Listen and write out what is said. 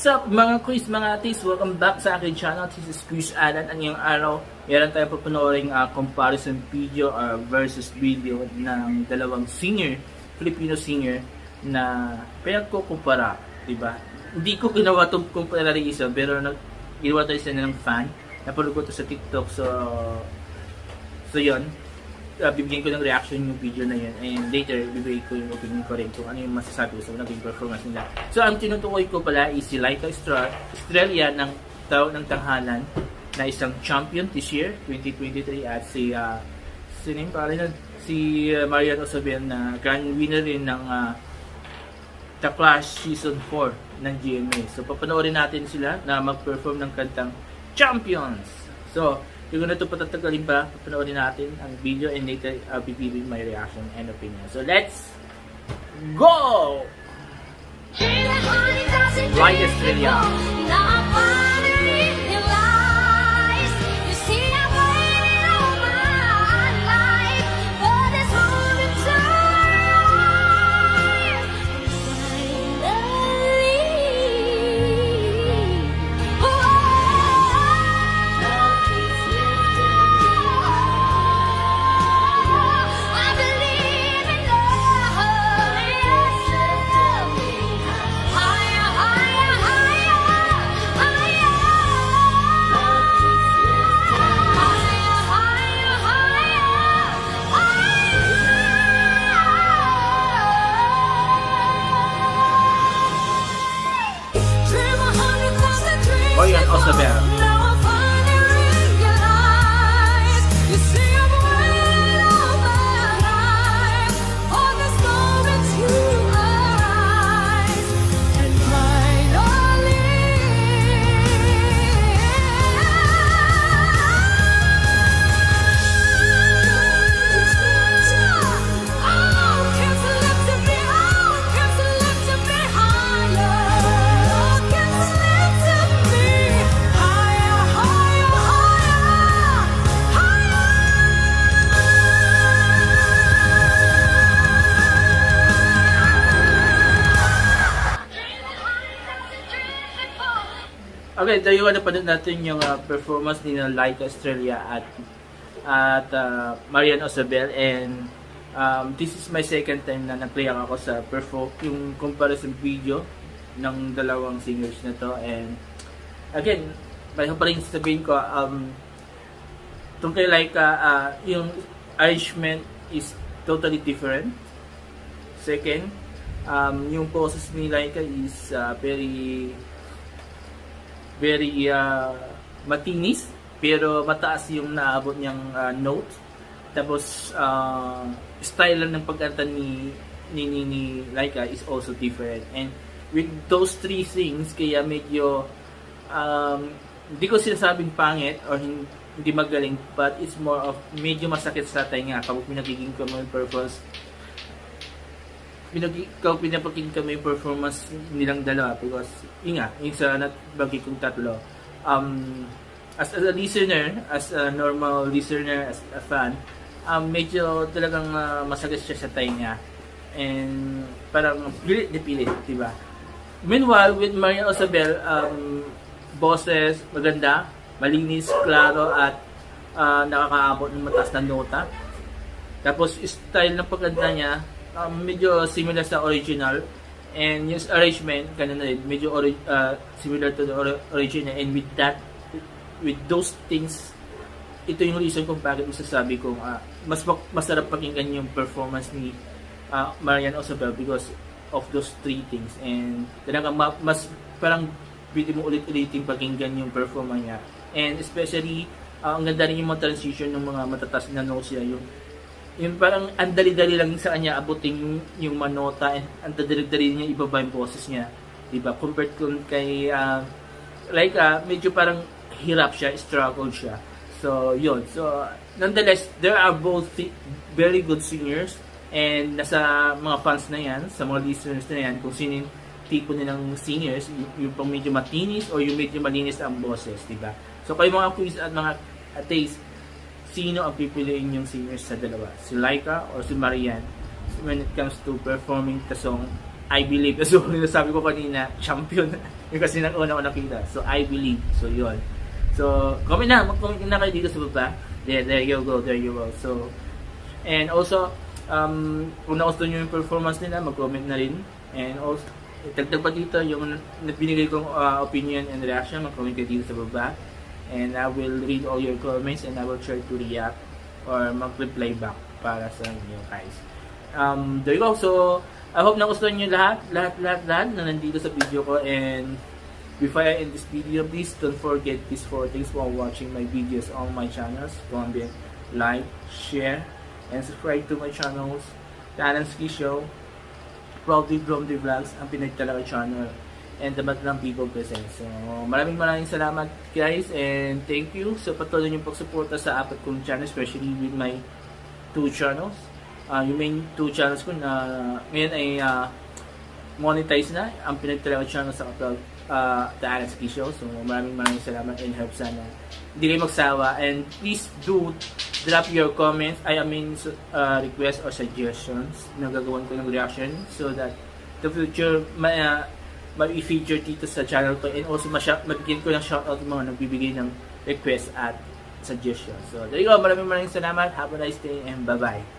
up mga quiz, mga atis? Welcome back sa aking channel. This is Quiz Alan. At ngayong araw, meron tayong papanooring comparison video versus video ng dalawang singer, Filipino singer na pinagkukumpara, diba? Hindi ko ginawa itong comparison pero ginawa tayo isa ng fan. Napanood ko ito sa TikTok, so yun. Bibigyan ko ng reaction yung video na yun, and later bibigay ko yung opinion ko rin kung ano yung masasabi ko sa naging performance nila. So ang tinutukoy ko pala is si Laika Estrella ng Tawag ng Tanghalan na isang champion this year 2023, at si Marian Osabel na grand winner rin ng The Clash Season 4 ng GMA. So papanoorin natin sila na mag-perform ng kantang Champions. So yung na ito patatagalin pa, papanoorin natin ang video, and later I'll be giving my reaction and opinion. So let's go! Laika Estrella. Marian Osabel. Okay, tayo napanood natin yung performance ni Laika Estrella at Marian Osabel, and this is my second time na nag-react ako sa yung comparison video ng dalawang singers na to. And again, pareho pa rin sabihin ko, tungkol kay Laika, yung arrangement is totally different. Second, yung poses ni Laika is very matinis, pero mataas yung naabot niyang note. Tapos style lang ng pagkanta ni Laika is also different, and with those three things, kaya medyo hindi ko sinasabing pangit or hindi magaling, but it's more of medyo masakit sa tainga kapag pinagiging ko mo yung purpose, pinapakinggan kami yung performance nilang dalawa, because yung sa nagbagi kong tatlo, as a listener, as a normal listener, as a fan, medyo talagang masakit siya sa tainga, and parang pilit na pilit, diba? Meanwhile, with Marian Osabel, boses maganda, malinis, klaro, at nakakaabot ng mataas na nota. Tapos style ng pagkanta niya medyo similar sa original, and yung arrangement kanina rin medyo similar to the original, and with those things, ito yung reason kung bakit masasabi kong masarap pakinggan yung performance ni Marian Osabel, because of those three things. And talagang mas parang pwede mo ulit-ulitin pakinggan yung performance niya, and especially ang ganda rin yung mga transition ng mga matatas na notes niya, yung parang ang dali-dali lang sa kanya abutin yung manota, and ang dali-dali niya ibaba yung boses niya, diba? Compared kay Laika, medyo parang hirap siya, struggle siya. So yun, so nonetheless, there are both very good singers, and nasa mga fans na yan, sa mga listeners na yan, kung sino yung tipo nilang singers, yung pang medyo matinis o yung medyo malinis ang boses, diba? So kayo mga quiz at mga taste, sino ang pipiliin yung singers sa dalawa? Si Laika or si Marian when it comes to performing the song I believe. So, sabi ko kanina, champion. Yung kasi nang una ko nakita. So, I believe. So, yun. So, mag-comment na kayo dito sa baba. There you go. So, and also, kung nagusto nyo yung performance nila, mag-comment na rin. And also, itagdag pa dito yung binigay kong opinion and reaction, mag-comment kayo dito sa baba. And I will read all your comments and I will try to react or mag-reply back para sa inyo guys. There you go. So, I hope nagustuhan nyo lahat na nandito sa video ko. And before I end this video, please don't forget these 4 things while watching my videos on my channels. Comment, like, share, and subscribe to my channels. The Alan Ski Show, Proudly Bromley Vlogs, ang Pinoy Talaga channel, and the Batlang People Present. So, maraming salamat guys, and thank you sa patuloy niyong pagsuporta sa 4 kong channel, especially with my 2 channels. Yung main 2 channels ko na ngayon ay monetize na, ang Pinoy Talaga channel sa The Alan Ski Show. So, maraming salamat, and help sana hindi kayo magsawa, and please do drop your comments, requests or suggestions na gagawin ko ng reaction so that the future ma-feature dito sa channel ko, and also mabigyan ko ng shoutout mga nagbibigay ng request at suggestions. So there you go, maraming salamat, have a nice day, and bye bye.